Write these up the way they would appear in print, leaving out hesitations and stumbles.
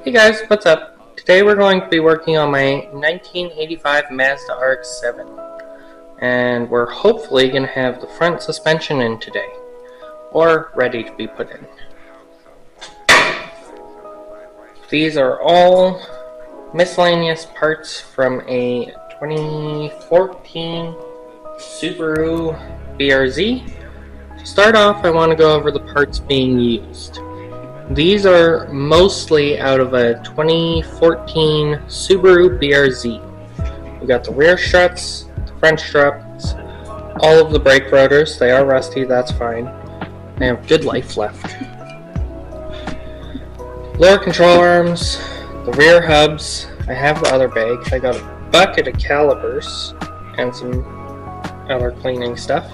Hey guys, what's up? Today we're going to be working on my 1985 Mazda Rx7, and we're hopefully going to have the front suspension in today, or ready to be put in. These are all miscellaneous parts from a 2014 Subaru BRZ. To start off, I want to go over the parts being used. These are mostly out of a 2014 Subaru BRZ. We got the rear struts, the front struts, all of the brake rotors. They are rusty, that's fine. They have good life left. Lower control arms, the rear hubs. I have the other bag. I got a bucket of calipers and some other cleaning stuff.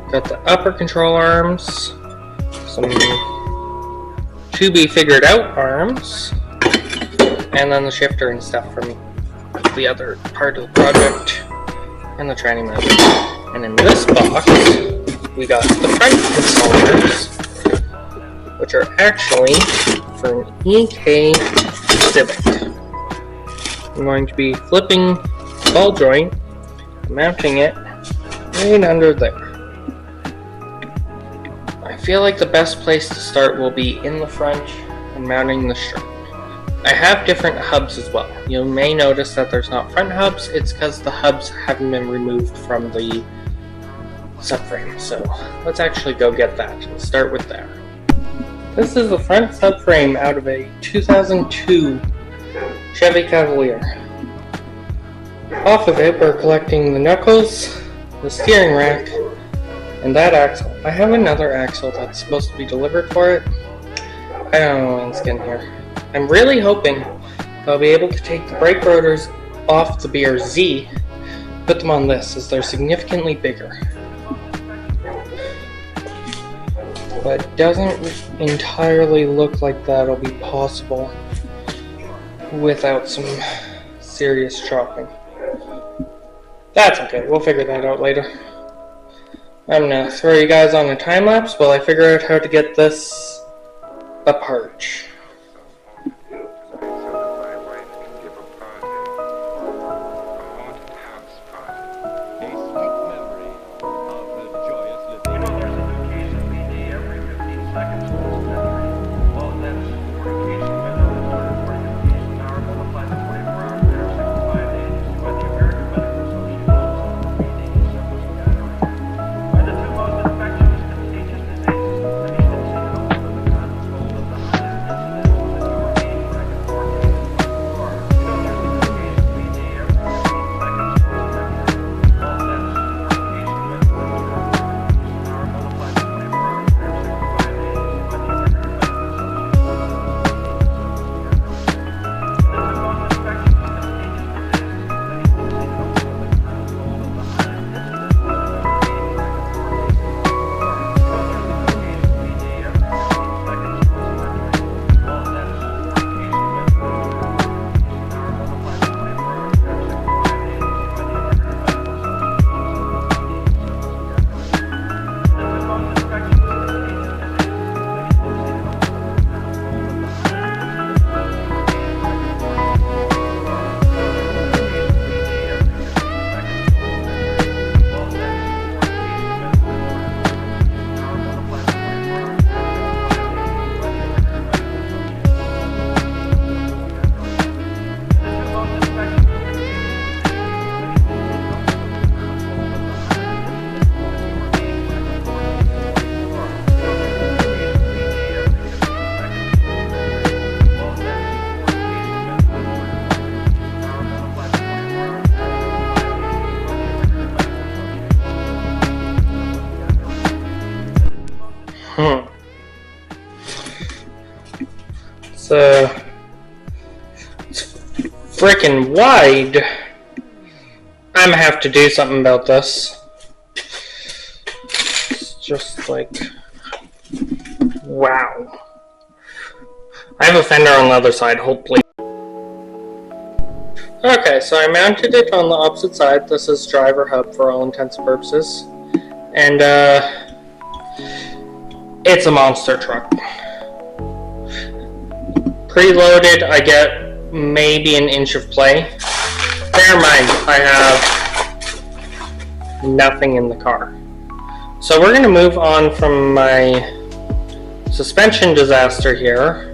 Got the upper control arms, some to be figured out arms, and then the shifter and stuff from the other part of the project, and the tranny motor. And in this box, we got the front controllers, which are actually from EK Civic. I'm going to be flipping the ball joint, mounting it right under there. I feel like the best place to start will be in the front and mounting the strut. I have different hubs as well. You may notice that there's not front hubs. It's because the hubs haven't been removed from the subframe. So let's actually go get that and start with that. This is the front subframe out of a 2002 Chevy Cavalier. Off of it, we're collecting the knuckles, the steering rack, and that axle. I have another axle that's supposed to be delivered for it. I don't know when it's getting here. I'm really hoping I'll be able to take the brake rotors off the BRZ, put them on this, as they're significantly bigger. But it doesn't entirely look like that'll be possible without some serious chopping. That's okay, we'll figure that out later. I'm gonna throw you guys on a time lapse while I figure out how to get this apart. It's freaking wide. I'm gonna have to do something about this. It's just like, wow. I have a fender on the other side, hopefully. Okay, so I mounted it on the opposite side. This is driver hub for all intents and purposes. And it's a monster truck. preloaded, I get maybe an inch of play. Bear in mind, I have nothing in the car. So we're going to move on from my suspension disaster here,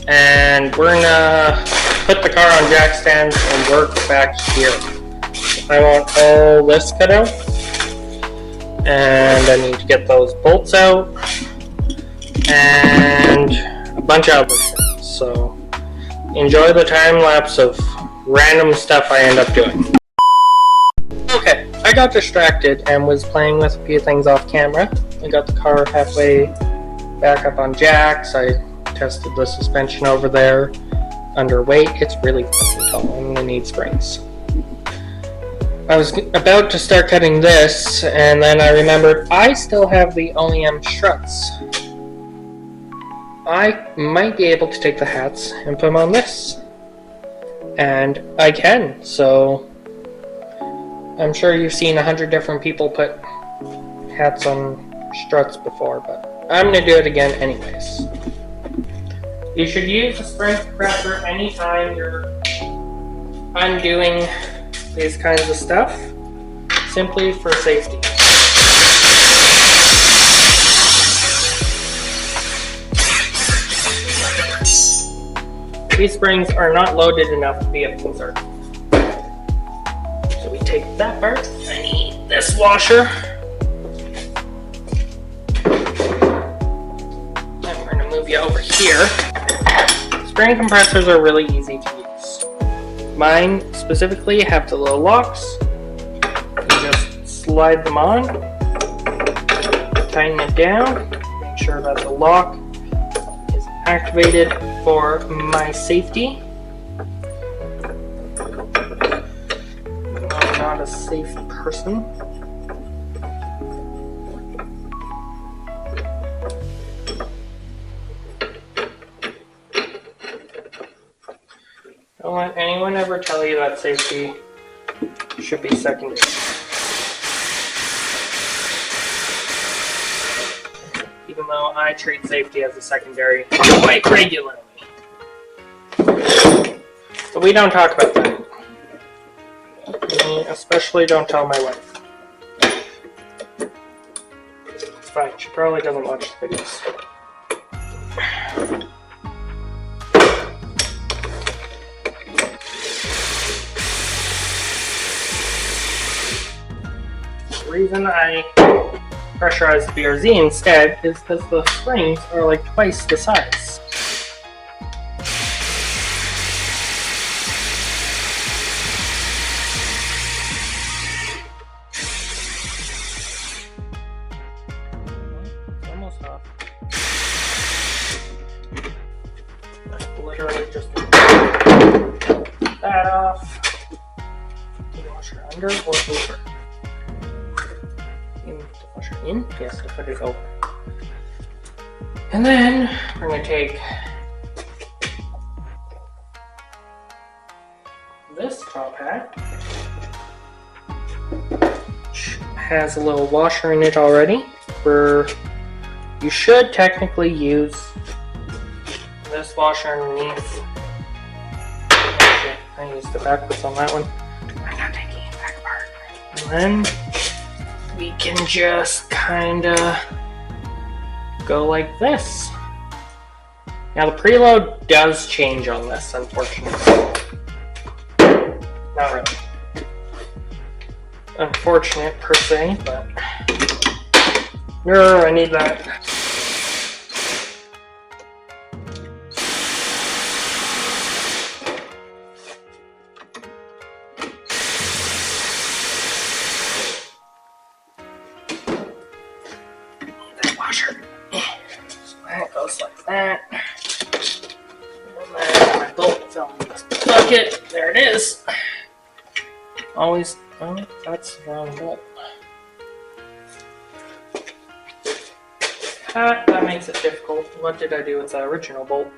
and we're going to put the car on jack stands and work back here. I want all this cut out, and I need to get those bolts out, and a bunch of other shit. So enjoy the time lapse of random stuff I end up doing. Okay, I got distracted and was playing with a few things off camera. I got the car halfway back up on jacks. I tested the suspension over there. Underweight, it's really tall. I'm gonna need springs. I was about to start cutting this, and then I remembered I still have the OEM struts. I might be able to take the hats and put them on this. And I can, so I'm sure you've seen 100 different people put hats on struts before, but I'm going to do it again anyways. You should use a spring compressor anytime you're undoing these kinds of stuff, simply for safety. These springs are not loaded enough to be a blizzard. So we take that part. I need this washer. And we're going to move you over here. Spring compressors are really easy to use. Mine specifically have the little locks. You just slide them on, tighten it down, make sure that the lock is activated for my safety. I'm not a safe person. Don't let anyone ever tell you that safety should be secondary. Even though I treat safety as a secondary quite regularly. But we don't talk about that. Me especially don't tell my wife. It's fine, she probably doesn't watch the videos. The reason I pressurize the BRZ instead is because the springs are like twice the size. It's almost off. That's literally just that off. You wash her under or over? In? Yes, I put it over. And then we're going to take this top hat, which has a little washer in it already, where you should technically use this washer underneath. Okay, I used it backwards on that one. I'm not taking it back apart. And then we can just kind of go like this. Now the preload does change on this, unfortunately. Not really. Unfortunate per se, but no, I need that. Washer. So that goes like that. And then my bolt fell in this bucket. There it is. Always, oh, that's the wrong bolt. That makes it difficult. What did I do with the original bolt?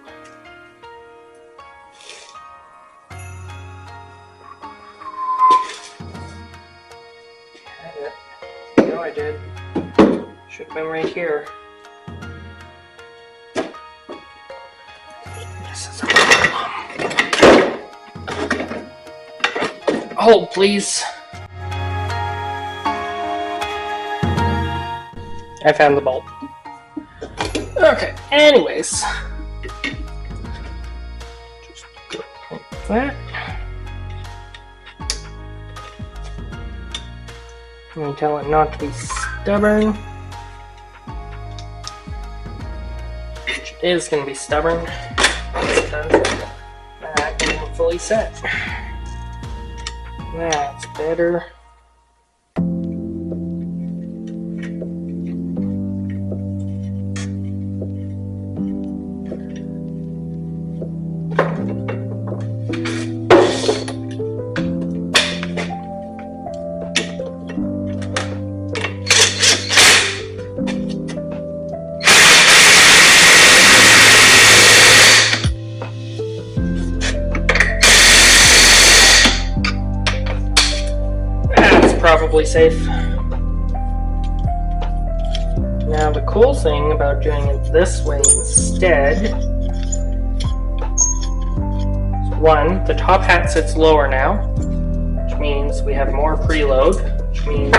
Had it. No, I did. Should have been right here. This is a problem. Hold, please. I found the bolt. Okay, anyways. Just go like that. And tell it not to be stubborn. Which it is going to be stubborn because that isn't fully set. That's better. Probably safe. Now the cool thing about doing it this way instead is, one, the top hat sits lower now, which means we have more preload, which means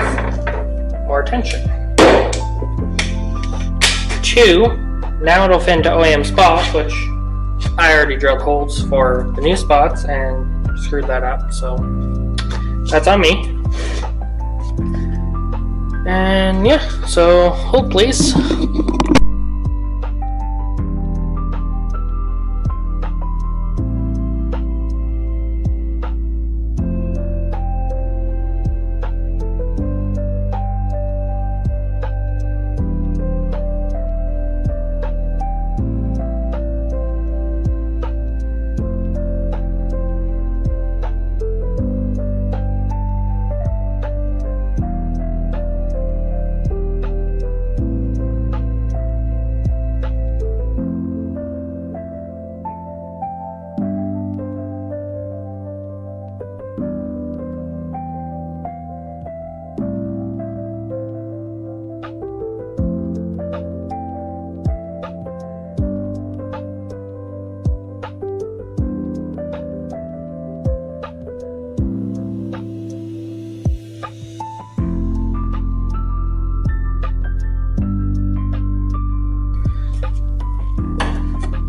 more tension. Two, now it'll fit into OEM spots, which I already drilled holes for the new spots and screwed that up, so that's on me. And yeah, so hold please.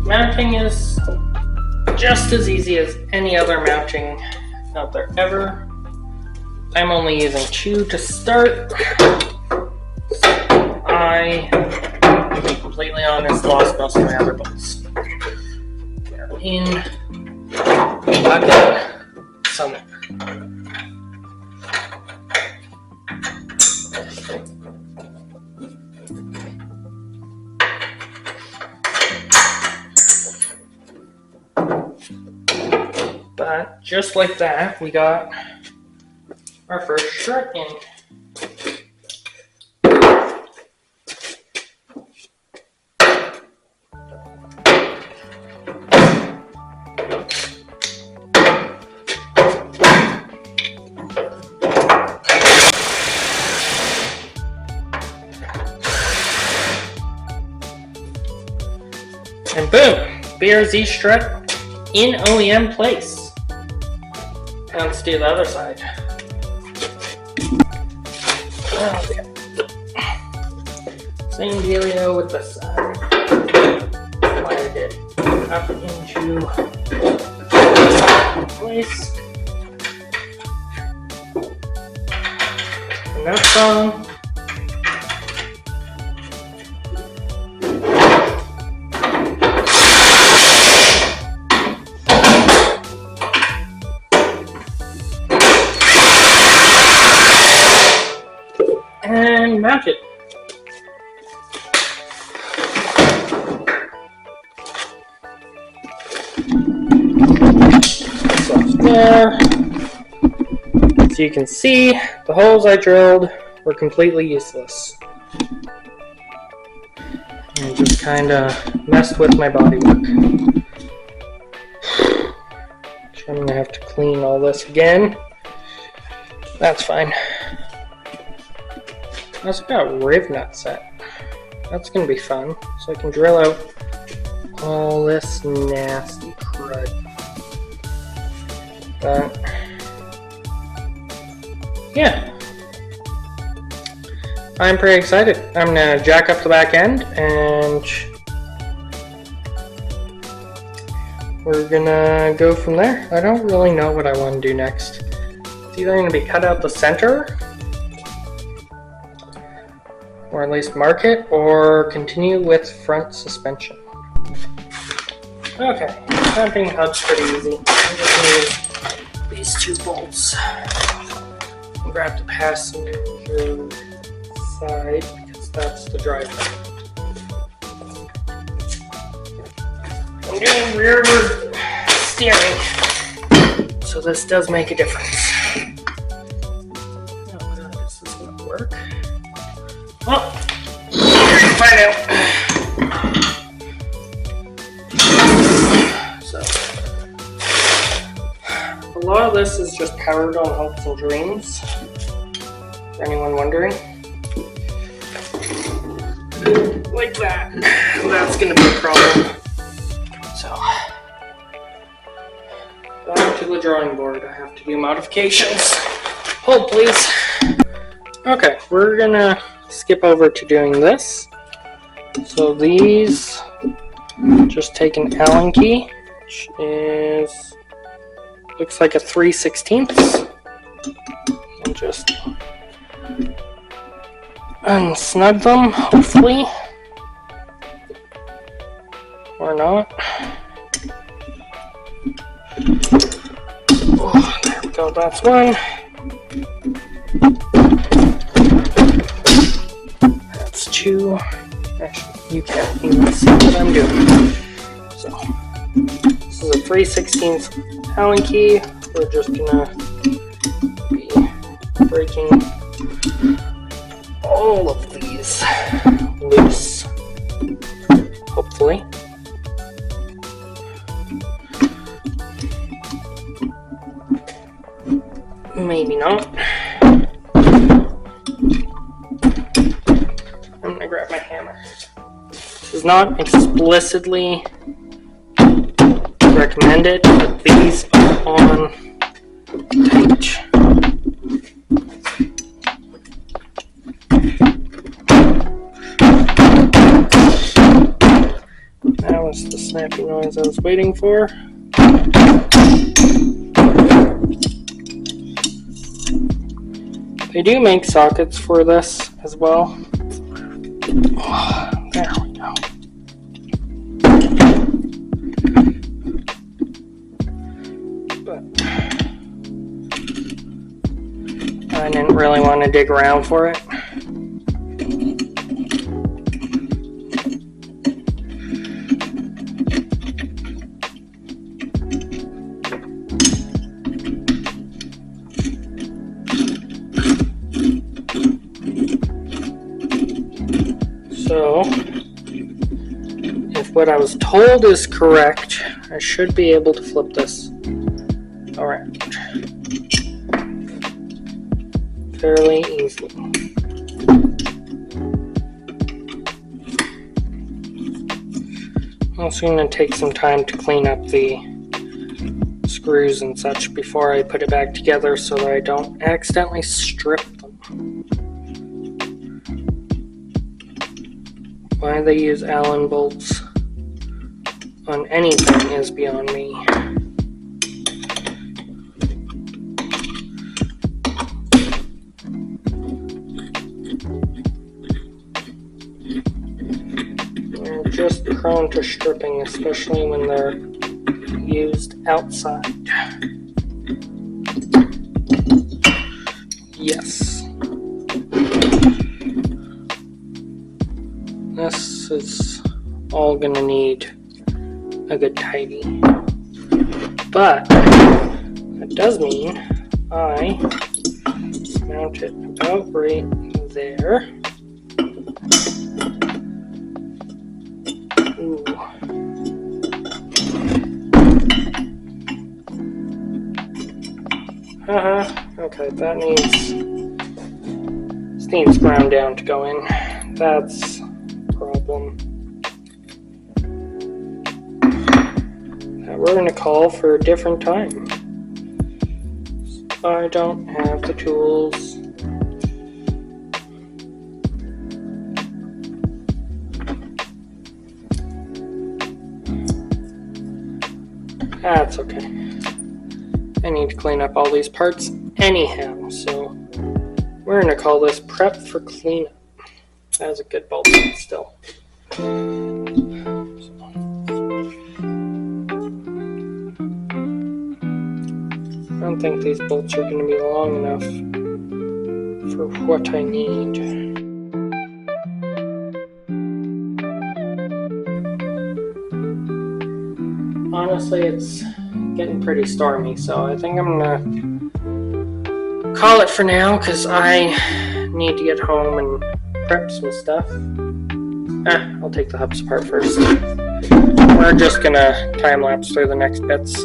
Mounting is just as easy as any other mounting out there ever. I'm only using 2 to start. So I, to be completely honest, lost most of my other bolts. They're in the bucket somewhere. But just like that, we got our first strut in. And boom, BRZ strut in OEM place. Now let's do the other side. Okay. Same dealio with this side. Slide it up into place. And that's on. And mount it. So there. So you can see the holes I drilled were completely useless. And just kind of messed with my bodywork. So I'm going to have to clean all this again. That's fine. I also got riv nut set. That's going to be fun. So I can drill out all this nasty crud. But yeah, I'm pretty excited. I'm gonna jack up the back end and we're gonna go from there. I don't really know what I want to do next. It's either gonna be cut out the center, or at least mark it, or continue with front suspension. Okay, clamping hub's pretty easy. I'm just gonna use these 2 bolts. Grab the passenger side because that's the driver. I'm doing rearward steering, so this does make a difference. Oh god, is this gonna work? Well, we're gonna find out. So, a lot of this is just powered on hopes and dreams, for anyone wondering. Like that. That's gonna be a problem. So, back to the drawing board. I have to do modifications. Hold, please. Okay, we're gonna skip over to doing this. So these, just take an Allen key, which is, looks like a 3/16, and just unsnug them, hopefully, or not. Oh, there we go, that's one. That's 2. Actually, you can't even see what I'm doing. So, this is a 3/16 Allen key. We're just gonna be breaking all of these loose, hopefully. Maybe not. I'm gonna grab my hammer. This is not explicitly recommended, but these are on page. That was the snappy noise I was waiting for. They do make sockets for this as well. Oh, there we go. But I didn't really want to dig around for it. So, if what I was told is correct, I should be able to flip this around fairly easily. I'm also going to take some time to clean up the screws and such before I put it back together so that I don't accidentally strip them. Why they use Allen bolts on anything is beyond me. They're just prone to stripping, especially when they're used outside. Yes. This is all gonna need a good tidy. But that does mean I mount it about right there. Ooh. Okay, that needs ground down to go in. That's a problem. we're going to call for a different time. I don't have the tools. That's okay. I need to clean up all these parts anyhow, so we're going to call this prep for cleanup. That was a good bolt still. I don't think these bolts are going to be long enough for what I need. Honestly, it's getting pretty stormy, so I think I'm going to call it for now because I need to get home and prep some stuff. I'll take the hubs apart first. We're just going to time-lapse through the next bits.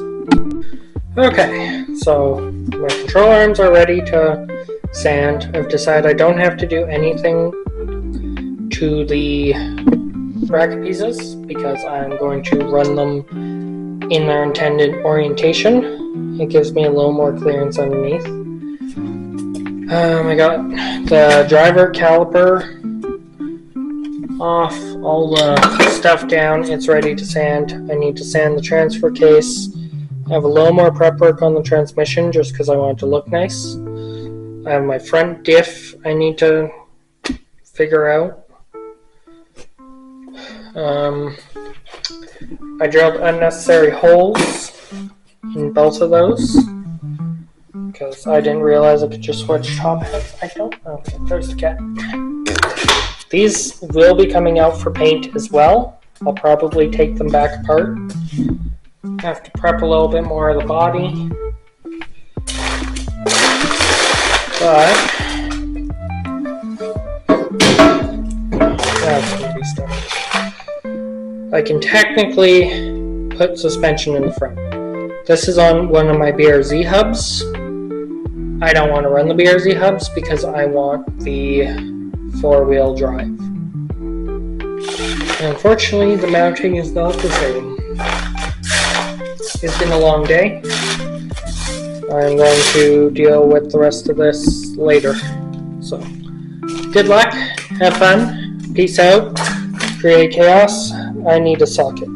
Okay, so my control arms are ready to sand. I've decided I don't have to do anything to the bracket pieces because I'm going to run them in their intended orientation. It gives me a little more clearance underneath. I got the driver caliper off, all the stuff down. It's ready to sand. I need to sand the transfer case. I have a little more prep work on the transmission just because I want it to look nice. I have my front diff I need to figure out. I drilled unnecessary holes in both of those because I didn't realize I could just switch top heads. I don't know. Okay, there's the cat. These will be coming out for paint as well. I'll probably take them back apart. Have to prep a little bit more of the body. But that's going to be stuff. I can technically put suspension in the front. This is on one of my BRZ hubs. I don't want to run the BRZ hubs because I want the four-wheel drive. Unfortunately, the mounting is not the same. It's been a long day. I'm going to deal with the rest of this later. So, good luck, have fun, peace out, create chaos. I need a socket.